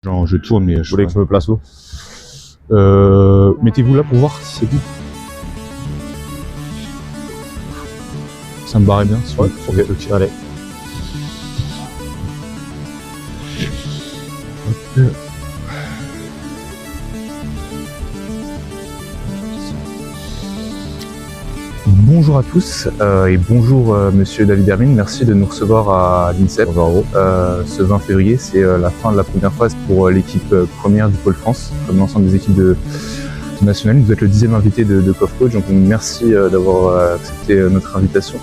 Genre, je tourne, mais Vous voulez que je me place où? mettez-vous là pour voir si c'est bon. Ça me paraît bien. Ouais, ok, allez. Bonjour à tous et bonjour Monsieur David Hermine, merci de nous recevoir à l'INSEP. Bonjour à vous. Ce 20 février, c'est la fin de la première phase pour l'équipe première du Pôle France, comme l'ensemble des équipes de nationales. Vous êtes le 10e invité de COFCOACH, donc merci d'avoir accepté notre invitation.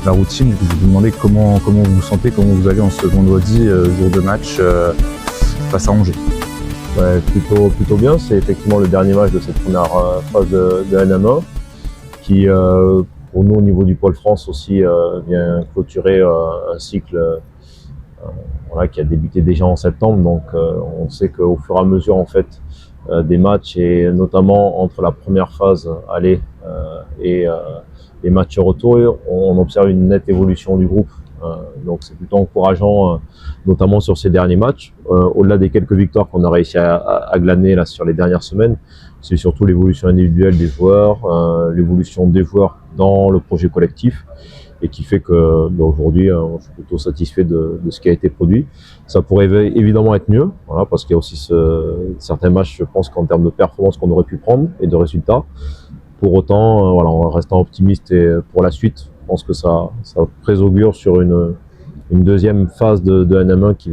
La routine, je vais vous demander comment vous vous sentez, comment vous allez en ce vendredi, jour de match face à Angers. Ouais, plutôt bien. C'est effectivement le dernier match de cette première phase de NM1 qui, pour nous au niveau du Pôle France aussi, vient clôturer un cycle voilà, qui a débuté déjà en septembre. Donc on sait qu'au fur et à mesure en fait des matchs et notamment entre la première phase aller et les matchs retour, on observe une nette évolution du groupe. Donc c'est plutôt encourageant, notamment sur ces derniers matchs. Au-delà des quelques victoires qu'on a réussi à glaner là sur les dernières semaines, c'est surtout l'évolution individuelle des joueurs, l'évolution des joueurs dans le projet collectif, et qui fait que aujourd'hui, je suis plutôt satisfait de ce qui a été produit. Ça pourrait évidemment être mieux, voilà, parce qu'il y a aussi certains matchs, je pense qu'en termes de performance qu'on aurait pu prendre et de résultats. Pour autant, voilà, en restant optimiste et pour la suite, je pense que ça présaugure sur une deuxième phase de NM1 qui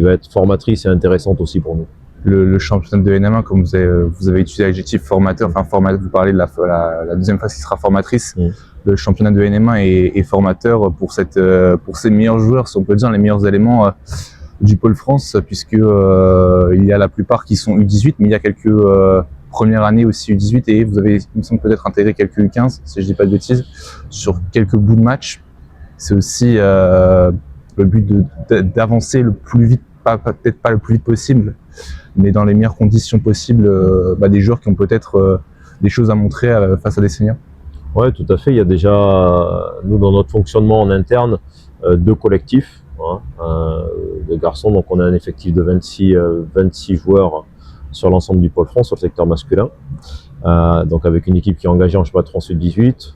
va être formatrice et intéressante aussi pour nous. Le championnat de NM1, comme vous avez utilisé l'adjectif formateur, vous parlez de la deuxième phase qui sera formatrice. Le championnat de NM1 est formateur pour ces meilleurs joueurs, si on peut dire, les meilleurs éléments du Pôle France, puisque il y a la plupart qui sont U18, mais il y a quelques premières années aussi U18, et vous avez, il me semble, peut-être intégré quelques U15, si je dis pas de bêtises, sur quelques bouts de match. C'est aussi le but d'avancer le plus vite, peut-être pas le plus vite possible, mais dans les meilleures conditions possibles, des joueurs qui ont peut-être des choses à montrer face à des seniors. Ouais, tout à fait. Il y a déjà, nous, dans notre fonctionnement en interne, deux collectifs de garçons. Donc, on a un effectif de 26 joueurs sur l'ensemble du Pôle France, sur le secteur masculin. Donc, avec une équipe qui est engagée en championnat de France U18,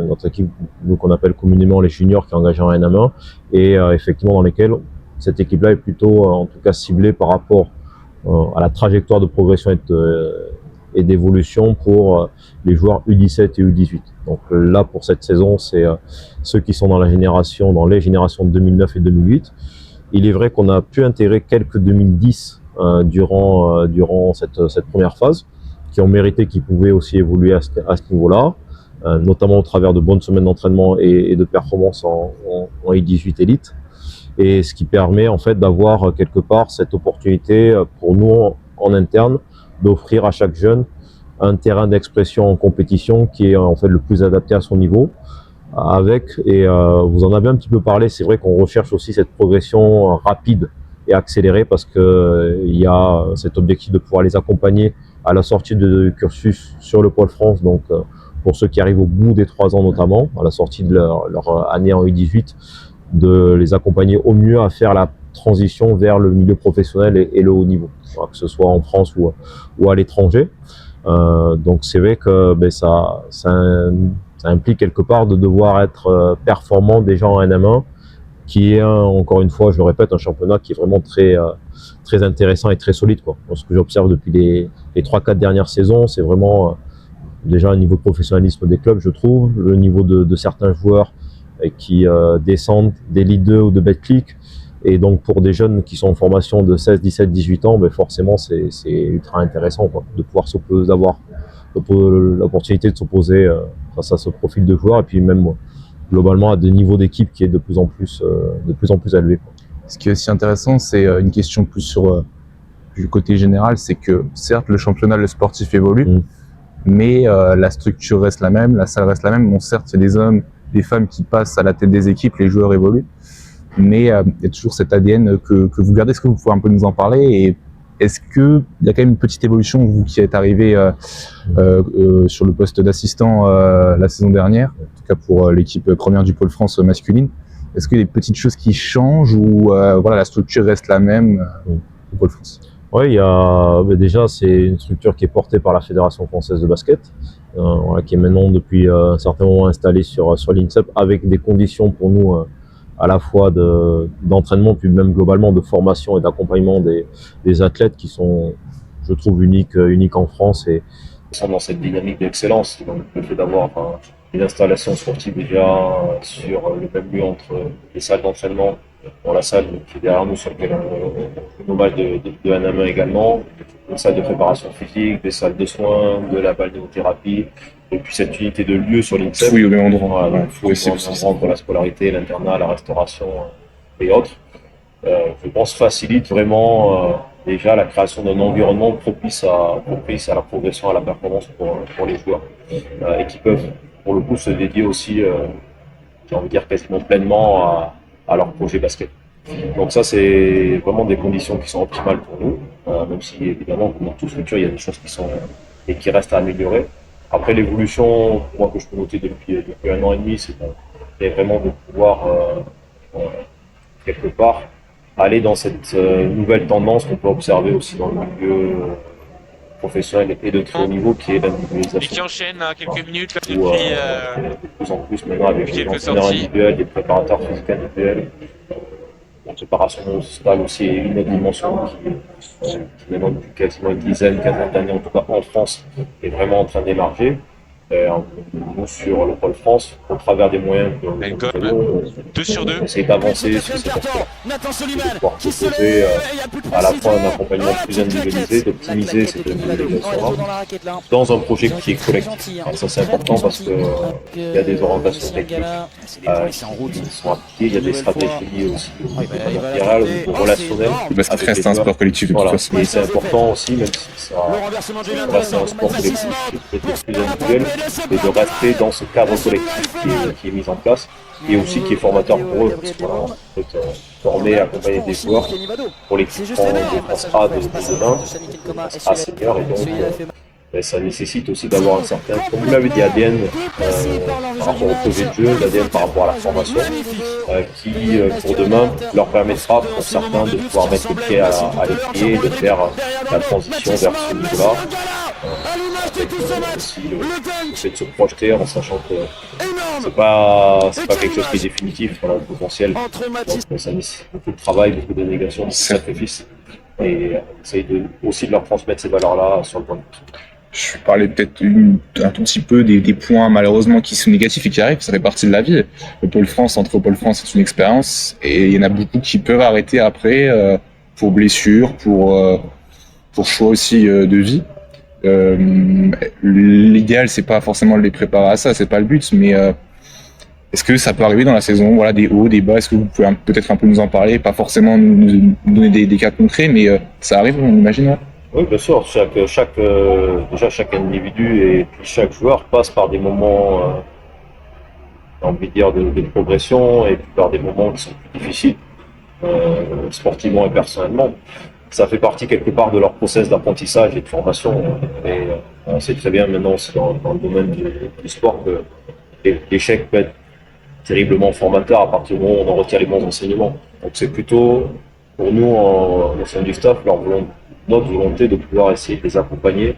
notre équipe, nous, qu'on appelle communément les juniors, qui est engagée en NM1, et effectivement dans lesquels cette équipe-là est plutôt, en tout cas, ciblée par rapport à la trajectoire de progression et d'évolution pour les joueurs U17 et U18. Donc là, pour cette saison, c'est ceux qui sont dans les générations de 2009 et 2008. Il est vrai qu'on a pu intégrer quelques 2010 durant cette première phase, qui ont mérité, qui pouvaient aussi évoluer à ce niveau-là, notamment au travers de bonnes semaines d'entraînement et de performances en U18 élite. Et ce qui permet en fait d'avoir quelque part cette opportunité pour nous en interne d'offrir à chaque jeune un terrain d'expression en compétition qui est en fait le plus adapté à son niveau. Vous en avez un petit peu parlé, c'est vrai qu'on recherche aussi cette progression rapide et accélérée, parce que il y a cet objectif de pouvoir les accompagner à la sortie de cursus sur le Pôle France, donc pour ceux qui arrivent au bout des 3 ans notamment, à la sortie de leur année en U18, de les accompagner au mieux à faire la transition vers le milieu professionnel et le haut niveau, que ce soit en France ou à l'étranger. Donc c'est vrai que ça implique quelque part de devoir être performant déjà en NM1, qui est encore une fois, je le répète, un championnat qui est vraiment très intéressant et très solide, quoi. Ce que j'observe depuis les 3-4 dernières saisons, c'est vraiment déjà un niveau de professionnalisme des clubs, je trouve, le niveau de certains joueurs qui descendent des Ligue 2 ou de Betclic. Et donc pour des jeunes qui sont en formation de 16, 17, 18 ans, forcément c'est ultra intéressant, quoi, de pouvoir d'avoir l'opportunité de s'opposer face à ce profil de joueur, et puis même globalement à des niveaux d'équipe qui est de plus en plus élevé, quoi. Ce qui est aussi intéressant, c'est une question plus sur du côté général, c'est que certes le championnat, le sportif évolue, mais la structure reste la même, la salle reste la même. Bon, certes c'est des hommes, des femmes qui passent à la tête des équipes, les joueurs évoluent, mais il y a toujours cet ADN que vous gardez. Est-ce que vous pouvez un peu nous en parler, et est-ce qu'il y a quand même une petite évolution, vous qui êtes arrivé sur le poste d'assistant la saison dernière, en tout cas pour l'équipe première du Pôle France masculine, Est-ce qu'il y a des petites choses qui changent ou voilà, la structure reste la même au Pôle France? Oui, déjà c'est une structure qui est portée par la Fédération française de basket, voilà, qui est maintenant depuis un certain moment installée sur l'INSEP avec des conditions pour nous à la fois d'entraînement puis même globalement de formation et d'accompagnement des athlètes qui sont, je trouve, uniques en France et sont dans cette dynamique d'excellence. Donc le fait d'avoir une installation sportive déjà sur le même lieu entre les salles d'entraînement, dans la salle qui est derrière nous sur laquelle on hommage de NM1 également, une salle de préparation physique, des salles de soins, de la balnéothérapie, et puis cette unité de lieu sur l'INSEP. Oui, au même endroit. Voilà, il faut entre la scolarité, l'internat, la restauration et autres. Je pense facilite vraiment déjà la création d'un environnement propice à la progression, à la performance pour les joueurs et qui peuvent pour le coup se dédier aussi, j'ai envie de dire quasiment pleinement à leur projet basket. Donc ça c'est vraiment des conditions qui sont optimales pour nous, même si évidemment comme dans toute structure il y a des choses qui sont et qui restent à améliorer. Après l'évolution, moi que je peux noter depuis 1 an et demi, c'est vraiment de pouvoir quelque part aller dans cette nouvelle tendance qu'on peut observer aussi dans le milieu professionnel et de très haut niveau qui est l'individualisation. Qui enchaîne quelques minutes là, Où, depuis de plus en plus maintenant avec des entraîneurs sorties individuels, des préparateurs physiques individuels. La préparation stable aussi est une autre dimension qui maintenant depuis quasiment une quinzaine d'années en tout cas en France est vraiment en train d'émerger. Nous sur le Pôle France, au travers des moyens que nous avons, 2 sur 2. on essaie d'avancer sur cet aspect, de pouvoir proposer à la fois un accompagnement plus individualisé, d'optimiser cette individualisation-là dans un projet qui est collectif. Alors ça c'est important parce que il y a des orientations techniques qui sont appliquées, il y a des stratégies aussi managériales, relationnelles. Ça reste un sport collectif de toute façon. Et c'est important aussi, même si ça reste un sport collectif qui est peut-être plus individuel, et de rester dans ce cadre collectif qui est mis en place et aussi qui est formateur pour eux, parce qu'on peut former, accompagner des joueurs pour l'équipe de France A de demain, A senior, et donc ça nécessite aussi d'avoir un certain, comme vous l'avez dit, ADN par rapport au projet de jeu, l'ADN par rapport à la formation, qui pour demain leur permettra pour certains de pouvoir mettre le pied à l'étrier et de faire la transition vers ce niveau-là. Avec aussi le fait de se projeter en sachant que c'est pas quelque chose qui est définitif, voilà, le potentiel. Donc ça nécessite beaucoup de travail, beaucoup de négation, beaucoup de sacrifices. Et on essaye aussi de leur transmettre ces valeurs-là sur le point de vue. Je parlais peut-être un tout petit peu des points malheureusement qui sont négatifs et qui arrivent, ça fait partie de la vie. Le Pôle France, entrer au Pôle France, c'est une expérience et il y en a beaucoup qui peuvent arrêter après pour blessure, pour choix aussi de vie. L'idéal c'est pas forcément de les préparer à ça, c'est pas le but, mais est-ce que ça peut arriver dans la saison, voilà, des hauts, des bas? Est-ce que vous pouvez peut-être un peu nous en parler, pas forcément nous donner des cas concrets, mais ça arrive, on imagine, ouais. Oui, bien sûr. Déjà chaque individu et puis chaque joueur passe par des moments, j'ai envie de dire, de progression et puis par des moments qui sont plus difficiles, sportivement et personnellement. Ça fait partie quelque part de leur process d'apprentissage et de formation. Et on sait très bien maintenant aussi dans le domaine du sport que l'échec peut être terriblement formateur à partir du moment où on en retire les bons enseignements. Donc c'est plutôt pour nous au sein du staff notre volonté de pouvoir essayer de les accompagner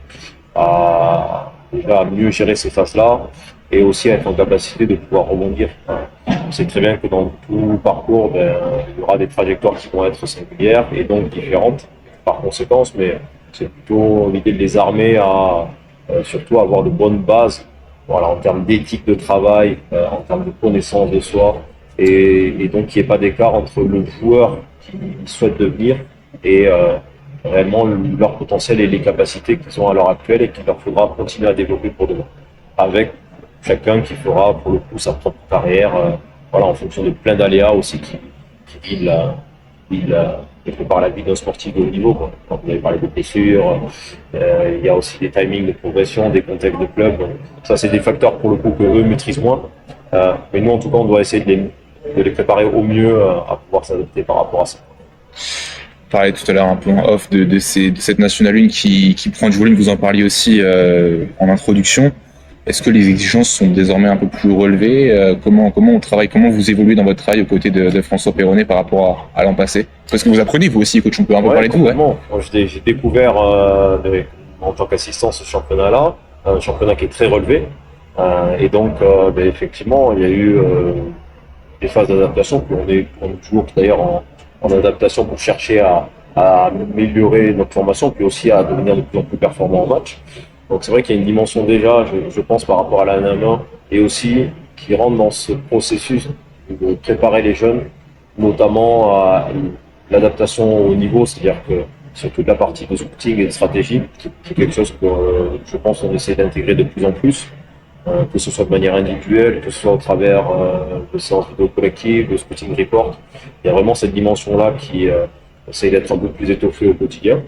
à déjà mieux gérer ces phases-là et aussi à être en capacité de pouvoir rebondir. On sait très bien que dans tout parcours, il y aura des trajectoires qui vont être singulières et donc différentes par conséquence, mais c'est plutôt l'idée de les armer à surtout avoir de bonnes bases, voilà, en termes d'éthique de travail, en termes de connaissance de soi, et donc qu'il n'y ait pas d'écart entre le joueur qui souhaite devenir et réellement leur potentiel et les capacités qu'ils ont à l'heure actuelle et qu'il leur faudra continuer à développer pour demain. Avec chacun qui fera pour le coup sa propre carrière, voilà, en fonction de plein d'aléas aussi qui guident quelque part la vie d'un sportif de haut niveau, quoi. Quand vous avez parlé de blessures, il y a aussi des timings de progression, des contextes de club. Donc, ça, c'est des facteurs pour le coup que eux maîtrisent moins. Mais nous, en tout cas, on doit essayer de les préparer au mieux à pouvoir s'adapter par rapport à ça. Vous parliez tout à l'heure un peu en off de cette National 1 qui prend du volume, vous en parliez aussi en introduction. Est-ce que les exigences sont désormais un peu plus relevées? Comment on travaille, comment vous évoluez dans votre travail aux côtés de François Perronnet par rapport à l'an passé? Parce que vous apprenez, vous aussi, coach, on peut un peu parler de vous. Ouais. Moi, j'ai découvert en tant qu'assistant ce championnat-là, un championnat qui est très relevé. Et donc, effectivement, il y a eu des phases d'adaptation. Puis on est toujours d'ailleurs en adaptation pour chercher à améliorer notre formation, puis aussi à devenir de plus en plus performant en match. Donc c'est vrai qu'il y a une dimension déjà, je pense, par rapport à la N1 et aussi qui rentre dans ce processus de préparer les jeunes, notamment à l'adaptation au niveau, c'est-à-dire que sur toute la partie de scouting et de stratégie, c'est quelque chose que je pense qu'on essaie d'intégrer de plus en plus, que ce soit de manière individuelle, que ce soit au travers de séances vidéo collectives, de scouting report. Il y a vraiment cette dimension-là qui essaye d'être un peu plus étoffée au quotidien.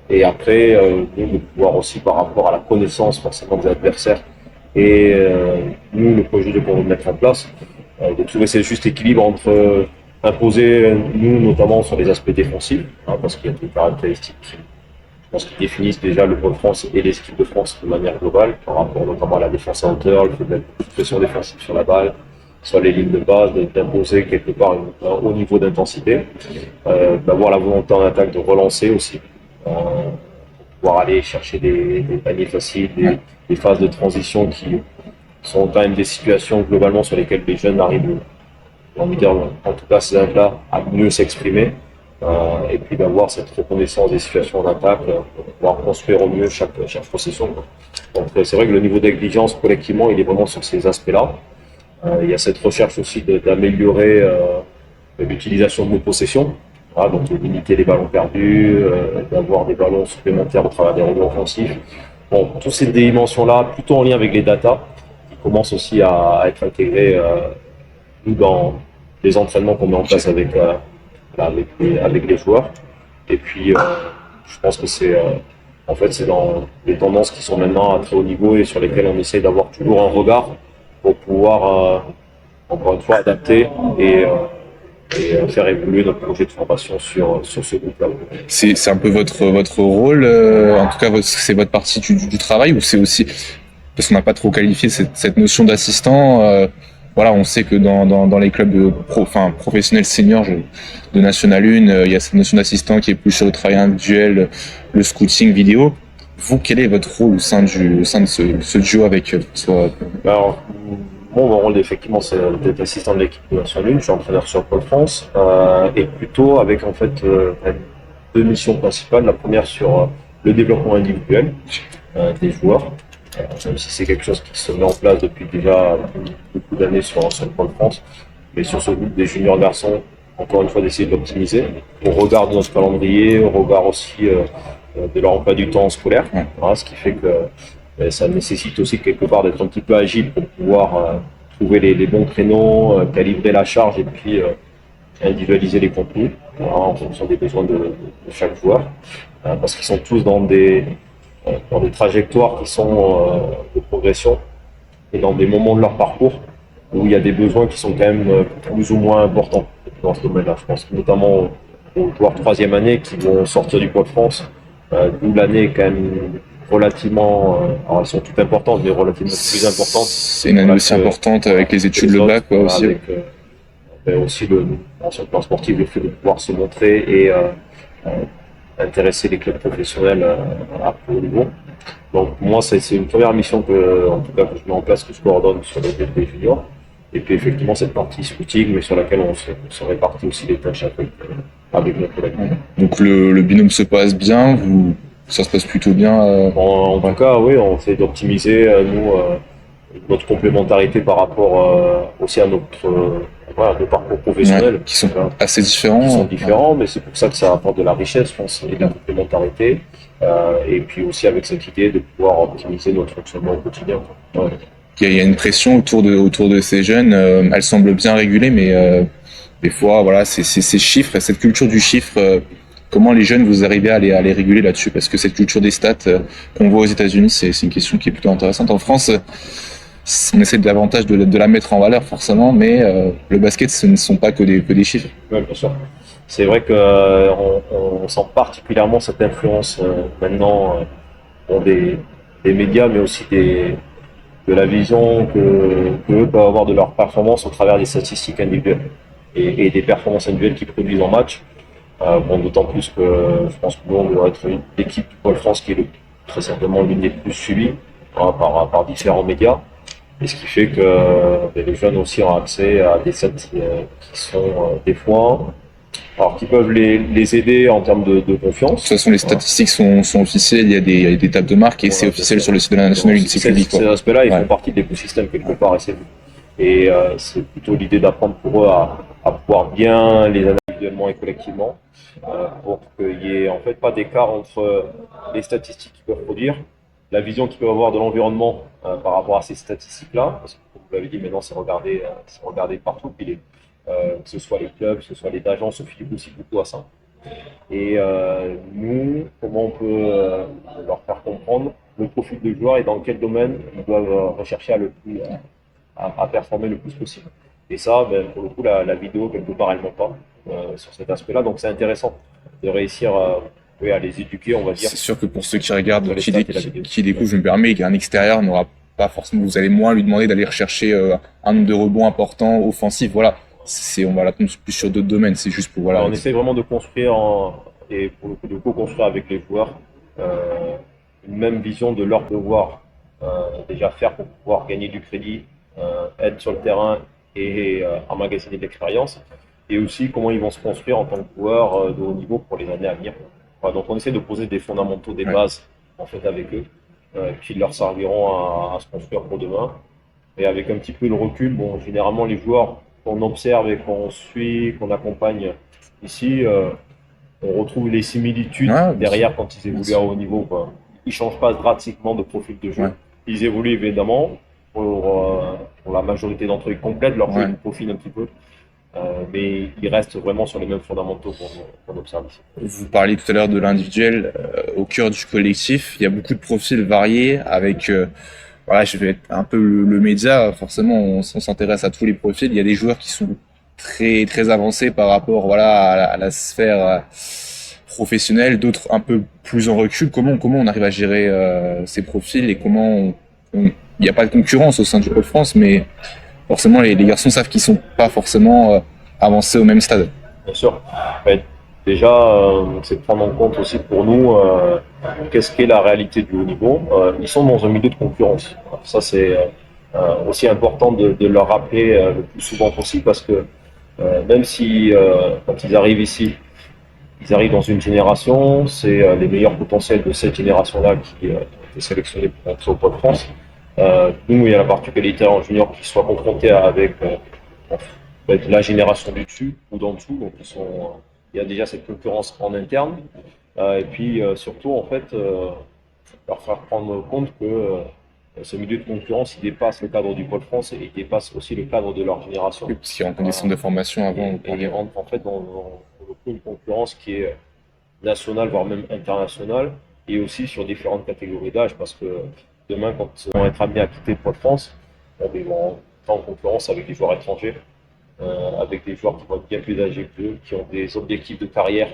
Et après, de pouvoir aussi par rapport à la connaissance forcément des adversaires et nous, le projet qu'on veut mettre en place, de trouver ce juste équilibre entre imposer, nous notamment sur les aspects défensifs, parce qu'il y a des caractéristiques qui, je pense, qui définissent déjà le Pôle France et les équipes de France de manière globale, par rapport notamment à la défense à hauteur, le fait de la pression défensive sur la balle, sur les lignes de base, d'imposer quelque part un haut niveau d'intensité, d'avoir la volonté en attaque de relancer aussi, pour pouvoir aller chercher des paniers faciles, des phases de transition qui sont quand même des situations globalement sur lesquelles les jeunes arrivent, en tout cas ces là à mieux s'exprimer, et puis d'avoir cette reconnaissance des situations en attaque, pour pouvoir construire au mieux chaque possession. Donc c'est vrai que le niveau d'exigence collectivement, il est vraiment sur ces aspects-là. Il y a cette recherche aussi d'améliorer l'utilisation de nos possessions, donc de limiter les ballons perdus, d'avoir des ballons supplémentaires au travers des rebonds offensifs. Bon, toutes ces dimensions-là, plutôt en lien avec les datas, qui commencent aussi à être intégrées nous dans les entraînements qu'on met en place avec les joueurs. Et puis, je pense que c'est en fait c'est dans les tendances qui sont maintenant à très haut niveau et sur lesquelles on essaie d'avoir toujours un regard pour pouvoir, encore une fois, adapter et faire évoluer notre projet de formation sur ce groupe-là. C'est un peu votre rôle, en tout cas c'est votre partie du travail, ou c'est aussi, parce qu'on n'a pas trop qualifié cette notion d'assistant, voilà, on sait que dans les clubs professionnels seniors de National 1, il y a cette notion d'assistant qui est plus sur le travail individuel, le scouting vidéo. Vous, quel est votre rôle au sein de ce duo avec Alors, mon rôle, effectivement, c'est d'être assistant de l'équipe de National 1. Je suis entraîneur sur Pôle France, et plutôt avec en fait deux missions principales. La première sur le développement individuel des joueurs, même si c'est quelque chose qui se met en place depuis déjà beaucoup d'années sur le Pôle France, mais sur ce groupe des juniors garçons, encore une fois, d'essayer de l'optimiser au regard de notre calendrier, au regard aussi de leur emploi du temps scolaire, ce qui fait que ça nécessite aussi quelque part d'être un petit peu agile pour pouvoir trouver les bons créneaux, calibrer la charge et puis individualiser les contenus en fonction des besoins de chaque joueur, parce qu'ils sont tous dans des trajectoires qui sont de progression et dans des moments de leur parcours où il y a des besoins qui sont quand même plus ou moins importants dans ce domaine-là. Je pense notamment aux joueurs troisième année qui vont sortir du Pôle France, d'où l'année est quand même relativement, alors elles sont toutes importantes, mais relativement plus importantes. C'est une année aussi importante avec les études, le bac, quoi, aussi. Avec aussi sur le plan sportif, le fait de pouvoir se montrer et intéresser les clubs professionnels à plus haut niveau. Donc moi, c'est une première mission que je mets en place, que je coordonne sur les juniors. Et puis effectivement cette partie scouting, mais sur laquelle on se répartit aussi les tâches avec nos collègues. Donc le binôme se passe bien, ça se passe plutôt bien. En tout cas, oui, on essaie d'optimiser notre complémentarité par rapport aussi à nos parcours professionnels, qui sont assez différents. Qui sont différents, mais c'est pour ça que ça apporte de la richesse, je pense, et de la complémentarité. Et puis aussi avec cette idée de pouvoir optimiser notre fonctionnement au quotidien. Ouais. Il y a une pression autour de ces jeunes, elle semble bien régulée, mais des fois, voilà, ces chiffres, cette culture du chiffre, comment les jeunes vous arrivez à les réguler là-dessus? Parce que cette culture des stats qu'on voit aux États-Unis, c'est une question qui est plutôt intéressante. En France, on essaie davantage de la mettre en valeur forcément, mais le basket, ce ne sont pas que des chiffres. Oui, bien sûr. C'est vrai qu'on sent particulièrement cette influence maintenant des des médias, mais aussi de la vision que eux peuvent avoir de leur performance au travers des statistiques individuelles et des performances individuelles qu'ils produisent en match. Bon, d'autant plus que je pense que Lyon doit être l'équipe du Pôle France qui est très certainement l'une des plus suivies par différents médias. Et ce qui fait que les jeunes aussi ont accès à des sets qui sont des fois, alors qui peuvent les aider en termes de confiance. De toute façon, les statistiques sont officielles, il y a des tables de marque et c'est officiel sur le site de la Nationale, c'est public. Ces aspects-là, ils font partie de l'écosystème quelque part et c'est tout. Et c'est plutôt l'idée d'apprendre pour eux à pouvoir bien les analyser individuellement et collectivement pour qu'il n'y ait en fait pas d'écart entre les statistiques qu'ils peuvent produire, la vision qu'ils peuvent avoir de l'environnement par rapport à ces statistiques-là, parce que comme vous l'avez dit, maintenant c'est regardé partout, puis que ce soit les clubs, que ce soit les agences, se fient aussi beaucoup à ça. Et nous, comment on peut leur faire comprendre le profil de joueur et dans quel domaine ils doivent rechercher à performer le plus possible. Et ça, ben, pour le coup, la vidéo, quelque part, elle ne ment pas sur cet aspect-là. Donc c'est intéressant de réussir à les éduquer, on va dire. C'est sûr que pour ceux qui regardent, qui découvrent, je me permets, qu'un extérieur n'aura pas forcément, vous allez moins lui demander d'aller rechercher un nombre de rebonds important, offensif, voilà. On va l'attendre plus sur d'autres domaines, c'est juste pour, voilà. On essaie vraiment de construire et pour le coup de co-construire avec les joueurs une même vision de leur devoir déjà faire pour pouvoir gagner du crédit, être sur le terrain et emmagasiner de l'expérience, et aussi comment ils vont se construire en tant que joueurs de haut niveau pour les années à venir. Voilà, donc on essaie de poser des fondamentaux, des bases en fait avec eux, qui leur serviront à se construire pour demain. Et avec un petit peu de recul, bon, généralement les joueurs qu'on observe et qu'on suit, qu'on accompagne ici, on retrouve les similitudes derrière quand ils évoluent à haut niveau, quoi. Ils ne changent pas drastiquement de profil de jeu. Ils évoluent évidemment pour la majorité d'entre eux, ils complètent leur jeu, ils profilent un petit peu. Mais ils restent vraiment sur les mêmes fondamentaux qu'on observe ici. Vous parliez tout à l'heure de l'individuel au cœur du collectif. Il y a beaucoup de profils variés avec voilà, je vais être un peu le média, forcément on s'intéresse à tous les profils. Il y a des joueurs qui sont très très avancés par rapport voilà à la sphère professionnelle, d'autres un peu plus en recul. Comment on arrive à gérer ces profils et comment il n'y a pas de concurrence au sein du Pôle France, mais forcément les garçons savent qu'ils sont pas forcément avancés au même stade. Bien sûr. Déjà, c'est de prendre en compte aussi pour nous qu'est-ce qu'est la réalité du haut niveau. Ils sont dans un milieu de concurrence. Ça, c'est aussi important de leur rappeler le plus souvent possible parce que même si quand ils arrivent ici, ils arrivent dans une génération, c'est les meilleurs potentiels de cette génération-là qui ont été sélectionnés pour entrer au Pôle France. Nous, il y a la particularité en junior qui soit confrontés avec la génération du dessus ou d'en dessous, donc il y a déjà cette concurrence en interne, et puis surtout en fait leur faire prendre compte que ce milieu de concurrence il dépasse le cadre du Pôle France et il dépasse aussi le cadre de leur génération. Oui, parce qu'ils rentrent des centres de formation avant. Et ils rentrent en fait dans une concurrence qui est nationale voire même internationale et aussi sur différentes catégories d'âge parce que demain quand ils vont être amenés à quitter le Pôle France, ils vont entrer en concurrence avec des joueurs étrangers. Avec des joueurs qui vont être bien plus âgés qu'eux, qui ont des objectifs de carrière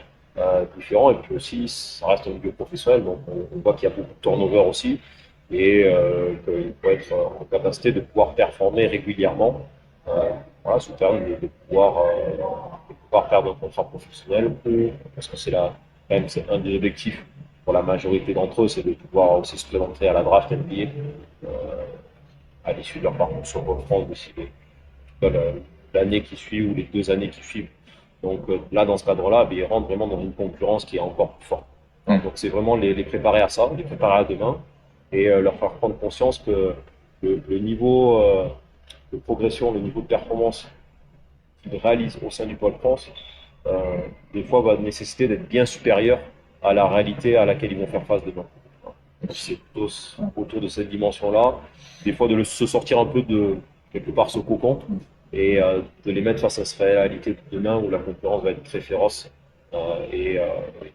différents, et puis aussi ça reste un milieu professionnel, donc on voit qu'il y a beaucoup de turnover aussi, et qu'il faut être en capacité de pouvoir performer régulièrement, voilà, sous terme de pouvoir perdre un contrat professionnel, parce que quand même c'est un des objectifs pour la majorité d'entre eux, c'est de pouvoir aussi se présenter à la draft NBA à l'issue de leur parcours sur Pôle France d'ici l'année qui suit ou les 2 années qui suivent. Donc là, dans ce cadre-là, ils rentrent vraiment dans une concurrence qui est encore plus forte. Donc c'est vraiment les préparer à ça, les préparer à demain et leur faire prendre conscience que le niveau de progression, le niveau de performance qu'ils réalisent au sein du Pôle France, des fois va nécessiter d'être bien supérieur à la réalité à laquelle ils vont faire face demain. Donc c'est plutôt autour de cette dimension-là, des fois de se sortir un peu de quelque part ce cocon et de les mettre face à cette réalité de demain où la concurrence va être très féroce et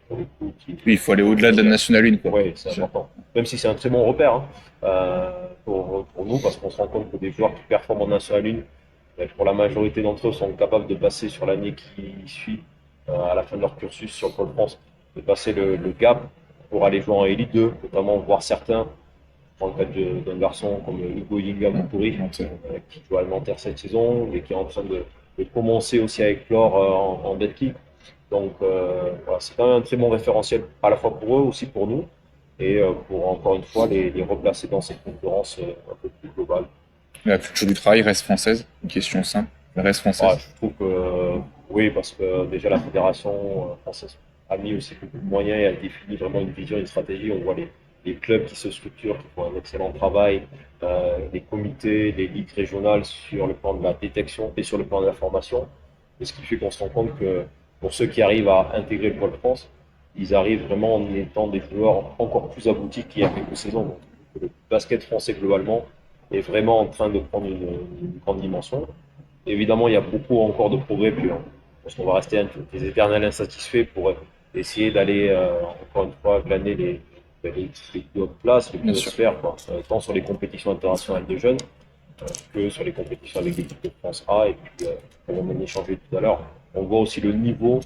pour le coup oui, il faut aller au-delà de la Nationale 1. Oui, c'est important. Même si c'est un très bon repère pour nous, parce qu'on se rend compte que des joueurs qui performent en Nationale 1, pour la majorité d'entre eux, sont capables de passer sur l'année qui suit, à la fin de leur cursus sur le Pôle France, de passer le gap pour aller jouer en Elite 2, notamment voir certains Dans le cas d'un garçon comme Hugo Yinga-Moukouri, qui joue à Nanterre cette saison et qui est en train de commencer aussi à éclore en Betclic. Donc voilà, c'est quand même un très bon référentiel à la fois pour eux, aussi pour nous, et pour encore une fois les replacer dans cette concurrence un peu plus globale. La culture du travail reste française, une question simple. Elle reste française. Je trouve que oui, parce que déjà la fédération française a mis aussi beaucoup de moyens et a défini vraiment une vision, une stratégie. On voit les clubs qui se structurent, qui font un excellent travail, les comités, les ligues régionales sur le plan de la détection et sur le plan de la formation. Et ce qui fait qu'on se rend compte que pour ceux qui arrivent à intégrer le Pôle France, ils arrivent vraiment en étant des joueurs encore plus aboutis qu'il y a quelques saisons. Donc, le basket français globalement est vraiment en train de prendre une grande dimension. Évidemment, il y a beaucoup encore de progrès, puis parce qu'on va rester des éternels insatisfaits pour essayer d'aller, encore une fois, glaner les plus hautes places, les plus hautes sphères, quoi. Tant sur les compétitions internationales de jeunes que sur les compétitions avec l'équipe de France A. Et puis, comme on a échangé tout à l'heure, on voit aussi le niveau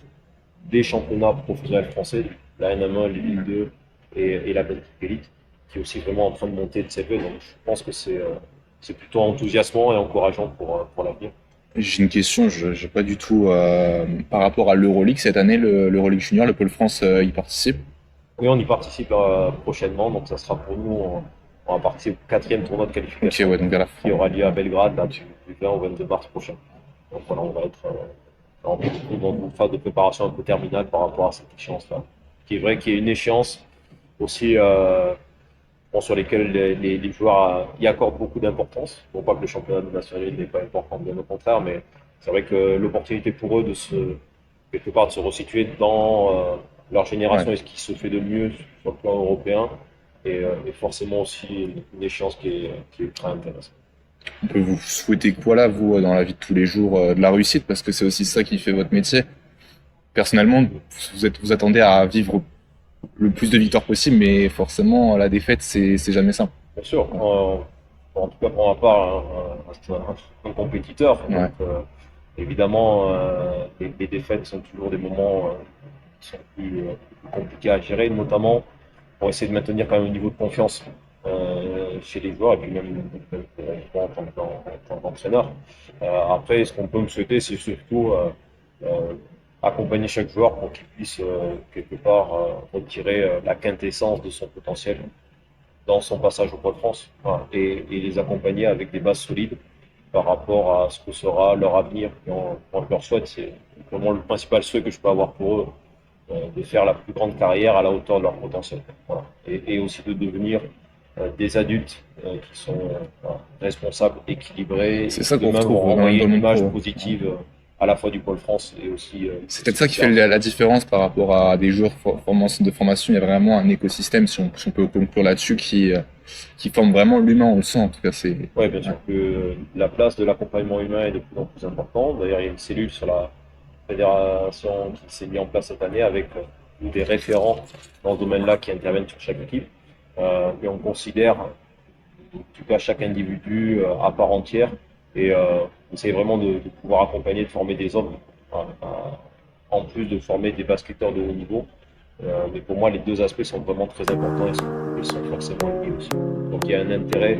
des championnats professionnels français, la NM1, les Ligue 2 et la Betclic Elite, qui est aussi vraiment en train de monter de s'élever. Donc, je pense que c'est plutôt enthousiasmant et encourageant pour l'avenir. J'ai une question, je n'ai pas du tout par rapport à l'Euroleague cette année, l'Euroleague Junior, le Pôle France y participe? Oui, on y participe prochainement, donc ça sera pour nous, on va participer au 4e tournoi de qualification Ok, ouais, donc à la fin. qui aura lieu à Belgrade là, du 20 au 22 mars prochain. Donc voilà, on va être dans une phase de préparation un peu terminale par rapport à cette échéance-là. Qui est vrai qu'il y a une échéance aussi sur lesquelles les joueurs y accordent beaucoup d'importance. Non pas que le championnat national n'est pas important, bien au contraire, mais c'est vrai que l'opportunité pour eux quelque part de se resituer dans leur génération et ce qui se fait de mieux sur le plan européen et forcément aussi une échéance qui est très intéressante. On peut vous souhaiter quoi là, vous, dans la vie de tous les jours, de la réussite, parce que c'est aussi ça qui fait votre métier. Personnellement, vous attendez à vivre le plus de victoires possible, mais forcément, la défaite, c'est jamais simple. Bien sûr, en tout cas pour ma part, un compétiteur. Ouais. Donc, évidemment, les défaites sont toujours des moments qui sont plus compliqués à gérer, notamment pour essayer de maintenir quand même un niveau de confiance chez les joueurs et puis même pour en tant qu'entraîneur. Après, ce qu'on peut me souhaiter, c'est surtout accompagner chaque joueur pour qu'il puisse quelque part retirer la quintessence de son potentiel dans son passage au Pôle France, voilà, et les accompagner avec des bases solides par rapport à ce que sera leur avenir. Moi, je leur souhaite, c'est vraiment le principal souhait que je peux avoir pour eux, de faire la plus grande carrière à la hauteur de leur potentiel. Voilà. Et aussi de devenir des adultes qui sont responsables, équilibrés, C'est ça et qu'on même retrouve renvoyer dans une le image pro. positive à la fois du Pôle France et aussi. C'est peut-être ça qui fait la différence par rapport à des joueurs de formation. Il y a vraiment un écosystème, si on peut conclure là-dessus, qui forme vraiment l'humain, on le sent en tout cas. Oui, bien sûr que la place de l'accompagnement humain est de plus en plus importante. D'ailleurs, il y a une cellule sur la fédération qui s'est mise en place cette année avec des référents dans ce domaine-là qui interviennent sur chaque équipe. Et on considère, en tout cas, chaque individu à part entière. Et on essaie vraiment de pouvoir accompagner, de former des hommes, en plus de former des basketteurs de haut niveau. Mais pour moi, les deux aspects sont vraiment très importants et ils sont forcément liés aussi. Donc il y a un intérêt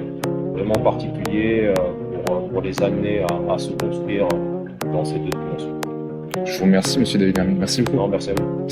vraiment particulier pour les amener à se construire dans ces deux dimensions. Je vous remercie, monsieur David Hermine. Merci beaucoup. Non, merci à vous.